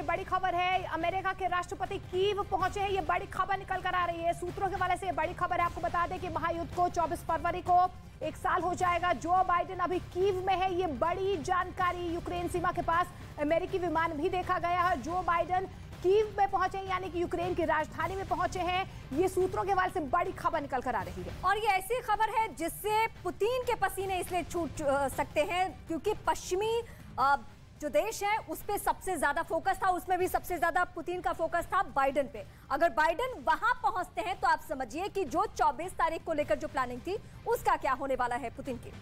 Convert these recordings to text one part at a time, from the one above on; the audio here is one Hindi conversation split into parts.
ये बड़ी खबर है, अमेरिका के राष्ट्रपति कीव पहुंचे हैं। ये बड़ी खबर निकल कर आ रही है, सूत्रों के हवाले से ये बड़ी खबर है। आपको बता दें कि महायुद्ध को 24 फरवरी को 1 साल हो जाएगा। जो बाइडेन अभी कीव में है, ये बड़ी जानकारी। यूक्रेन सीमा के पास अमेरिकी विमान भी देखा गया है। जो बाइडेन कीव में पहुंचे हैं, यानी कि यूक्रेन की राजधानी में पहुंचे हैं। ये सूत्रों के हवाले से बड़ी खबर निकल कर आ रही है और ये ऐसी खबर है जिससे पुतिन के पसीने इसलिए छूट सकते हैं क्योंकि पश्चिमी जो देश है उस पे सबसे ज्यादा फोकस था, उसमें भी सबसे ज्यादा पुतिन का फोकस था बाइडेन पे। अगर बाइडेन वहां पहुंचते हैं तो आप समझिए कि जो 24 तारीख को लेकर जो प्लानिंग थी उसका क्या होने वाला है पुतिन की।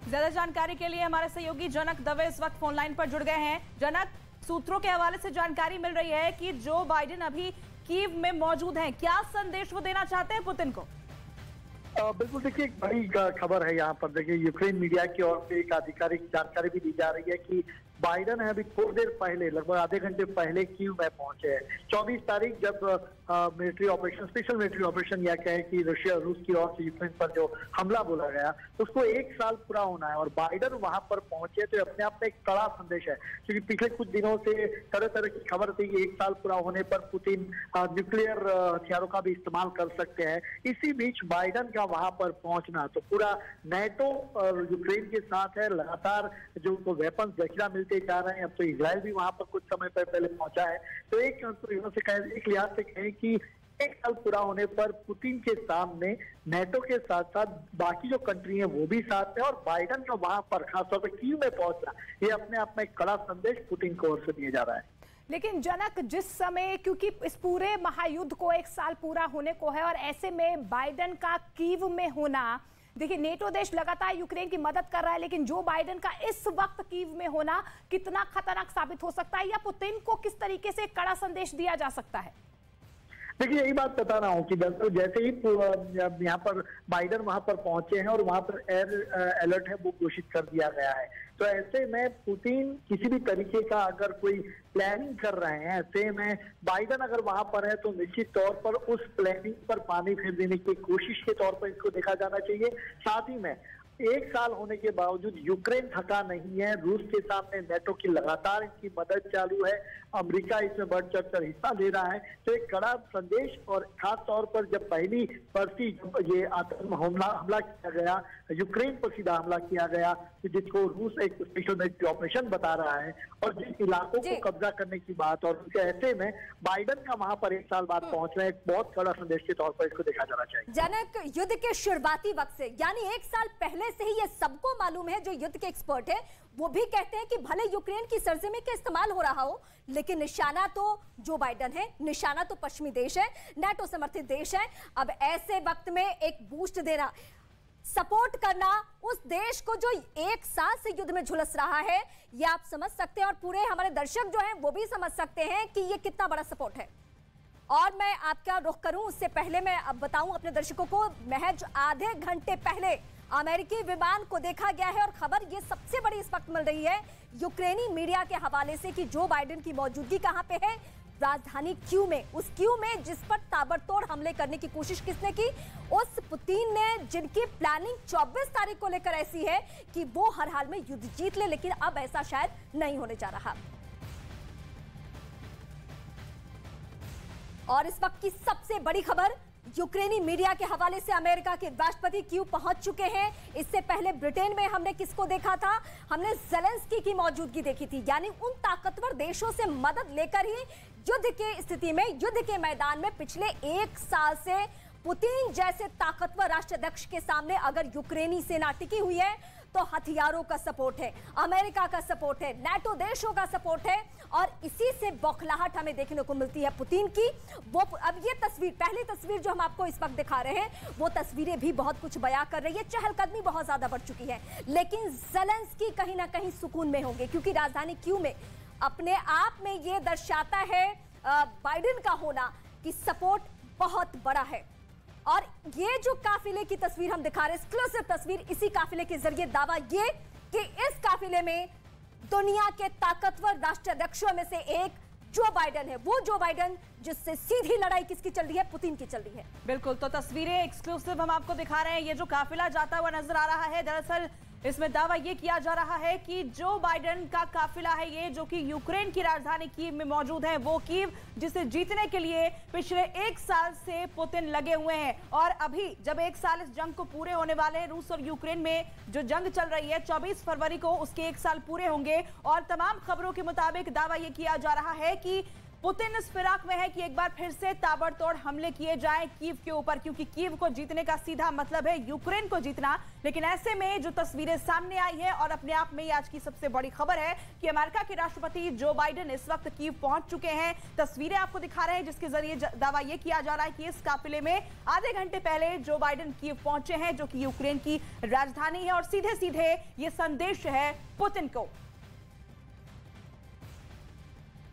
ज्यादा जानकारी के लिए हमारे सहयोगी जनक दवे इस वक्त फोन लाइन पर जुड़ गए हैं। जनक, सूत्रों के हवाले से जानकारी मिल रही है कि जो बाइडेन अभी कीव में मौजूद हैं, क्या संदेश वो देना चाहते हैं पुतिन को? बिल्कुल, देखिए एक बड़ी खबर है यहाँ पर। देखिए यूक्रेन मीडिया की ओर से एक आधिकारिक जानकारी भी दी जा रही है कि बाइडेन है अभी थोड़ी देर पहले, लगभग आधे घंटे पहले कीव में पहुंचे हैं। 24 तारीख जब military operation, special military operation या कहें कि रशिया रूस की ओर से यूक्रेन पर जो हमला बोला गया तो उसको 1 साल पूरा होना है और बाइडेन वहां पर पहुंचे तो अपने आप में एक कड़ा संदेश है। क्योंकि पिछले कुछ दिनों से तरह तरह की खबर थी कि 1 साल पूरा होने पर पुतिन न्यूक्लियर हथियारों का भी इस्तेमाल कर सकते हैं। इसी बीच बाइडेन का वहां पर पहुंचना तो पूरा नेटो यूक्रेन के साथ है। लगातार जो उनको वेपन जखीरा मिलते जा रहे हैं। अब तो इजराइल भी वहां पर कुछ समय पहले पहुंचा है। तो एक लिहाज से कहें कि 1 साल पूरा होने पर पुतिन के सामने नेटो के साथ साथ बाकी जो कंट्री है वो भी साथ है और बाइडेन का वहां पर खासतौर पर कीव में पहुंचना, ये अपने आप में एक कड़ा संदेश पुतिन की ओर से दिया जा रहा है। लेकिन जनक, जिस समय, क्योंकि इस पूरे महायुद्ध को 1 साल पूरा होने को है और ऐसे में बाइडेन का कीव में होना, देखिए नेटो देश लगातार यूक्रेन की मदद कर रहा है, लेकिन जो बाइडेन का इस वक्त कीव में होना कितना खतरनाक साबित हो सकता है या पुतिन को किस तरीके से कड़ा संदेश दिया जा सकता है? देखिए यही बात बता रहा हूँ कि दरअसल जैसे ही यहाँ पर बाइडेन वहां पर पहुंचे हैं और वहां पर एयर अलर्ट है वो घोषित कर दिया गया है, तो ऐसे में पुतिन किसी भी तरीके का अगर कोई प्लानिंग कर रहे हैं, ऐसे में बाइडेन अगर वहां पर है तो निश्चित तौर पर उस प्लानिंग पर पानी फेर देने की कोशिश के तौर पर इसको देखा जाना चाहिए। साथ ही में 1 साल होने के बावजूद यूक्रेन थका नहीं है। रूस के सामने नेटो की लगातार इनकी मदद चालू है। अमेरिका इसमें बढ़ चढ़कर हिस्सा ले रहा है। तो एक कड़ा संदेश, और खास तौर पर जब पहली बरसी जब ये आतंक हमला किया गया, यूक्रेन पर सीधा हमला किया गया, जिसको रूस एक स्पेशल मिलिट्री ऑपरेशन बता रहा है और जिन इलाकों को कब्जा करने की बात, और उसके ऐसे में बाइडेन का वहां पर 1 साल बाद पहुंचना एक बहुत कड़ा संदेश के तौर पर इसको देखा जाना चाहिए। जनक, युद्ध के शुरुआती वक्त से यानी 1 साल पहले से ही ये सबको मालूम है, जो युद्ध के एक्सपर्ट है वो भी कहते हैं कि भले यूक्रेन की सरजमीं का इस्तेमाल हो रहा हो, लेकिन निशाना तो जो बाइडेन है, निशाना तो पश्चिमी देश है, नेटो समर्थित देश है। अब ऐसे वक्त में एक बूस्ट देना, सपोर्ट करना उस देश को जो 1 साल से युद्ध में झुलस रहा है, ये आप समझ सकते हैं और पूरे हमारे दर्शक जो हैं वो भी समझ सकते हैं कि ये कितना बड़ा सपोर्ट है। और मैं आपका रुख करूं उससे पहले मैं अब बताऊं अपने दर्शकों को, महज आधे घंटे पहले अमेरिकी विमान को देखा गया है और खबर ये सबसे बड़ी इस वक्त मिल रही है यूक्रेनी मीडिया के हवाले से कि जो बाइडेन की मौजूदगी कहां पे है, राजधानी कीव में। उस कीव में जिस पर ताबड़तोड़ हमले करने की कोशिश किसने की? उस पुतिन ने, जिनकी प्लानिंग 24 तारीख को लेकर ऐसी है कि वो हर हाल में युद्ध जीत ले, लेकिन अब ऐसा शायद नहीं होने जा रहा। और इस वक्त की सबसे बड़ी खबर यूक्रेनी मीडिया के हवाले से, अमेरिका के राष्ट्रपति कीव पहुंच चुके हैं। इससे पहले ब्रिटेन में हमने किसको देखा था? हमने ज़ेलेंस्की की मौजूदगी देखी थी, यानी उन ताकतवर देशों से मदद लेकर ही युद्ध की स्थिति में, युद्ध के मैदान में पिछले 1 साल से पुतिन जैसे ताकतवर राष्ट्राध्यक्ष के सामने अगर यूक्रेनी सेना टिकी हुई है तो हथियारों का सपोर्ट है, अमेरिका का सपोर्ट है, नेटो देशों का सपोर्ट है और इसी से बौखलाहट हमें देखने को मिलती है पुतिन की। वो अब ये तस्वीर, पहली तस्वीर जो हम आपको इस वक्त दिखा रहे हैं, वो तस्वीरें भी बहुत कुछ बयां कर रही है। चहलकदमी बहुत ज्यादा बढ़ चुकी है, लेकिन ज़ेलेंस्की कहीं ना कहीं सुकून में होंगे क्योंकि राजधानी कीव में अपने आप में ये दर्शाता है बाइडेन का होना कि सपोर्ट बहुत बड़ा है। और ये जो काफिले की तस्वीर हम दिखा रहे हैं, एक्सक्लूसिव तस्वीर, इसी काफिले के जरिए दावा ये कि इस काफिले में दुनिया के ताकतवर राष्ट्राध्यक्षों में से एक जो बाइडेन है, वो जो बाइडेन जिससे सीधी लड़ाई किसकी चल रही है? पुतिन की चल रही है। बिल्कुल, तो तस्वीरें एक्सक्लूसिव हम आपको दिखा रहे हैं। ये जो काफिला जाता हुआ नजर आ रहा है, दरअसल इसमें दावा यह किया जा रहा है कि जो बाइडेन का काफिला है ये, जो कि यूक्रेन की राजधानी कीव में मौजूद है, वो कीव जिसे जीतने के लिए पिछले 1 साल से पुतिन लगे हुए हैं। और अभी जब 1 साल इस जंग को पूरे होने वाले हैं, रूस और यूक्रेन में जो जंग चल रही है, 24 फरवरी को उसके 1 साल पूरे होंगे। और तमाम खबरों के मुताबिक दावा यह किया जा रहा है कि पुतिन इस फिराक में है कि एक बार फिर से ताबड़तोड़ हमले किए जाएं कीव के ऊपर, क्योंकि कीव को जीतने का सीधा मतलब है यूक्रेन को जीतना। लेकिन ऐसे में जो तस्वीरें सामने आई है और अपने आप में ही आज की सबसे बड़ी खबर है कि अमेरिका के राष्ट्रपति जो बाइडेन इस वक्त कीव पहुंच चुके हैं। तस्वीरें आपको दिखा रहे हैं जिसके जरिए दावा यह किया जा रहा है कि इस काफिले में आधे घंटे पहले जो बाइडेन कीव पहुंचे हैं, जो कि यूक्रेन की राजधानी है। और सीधे सीधे ये संदेश है पुतिन को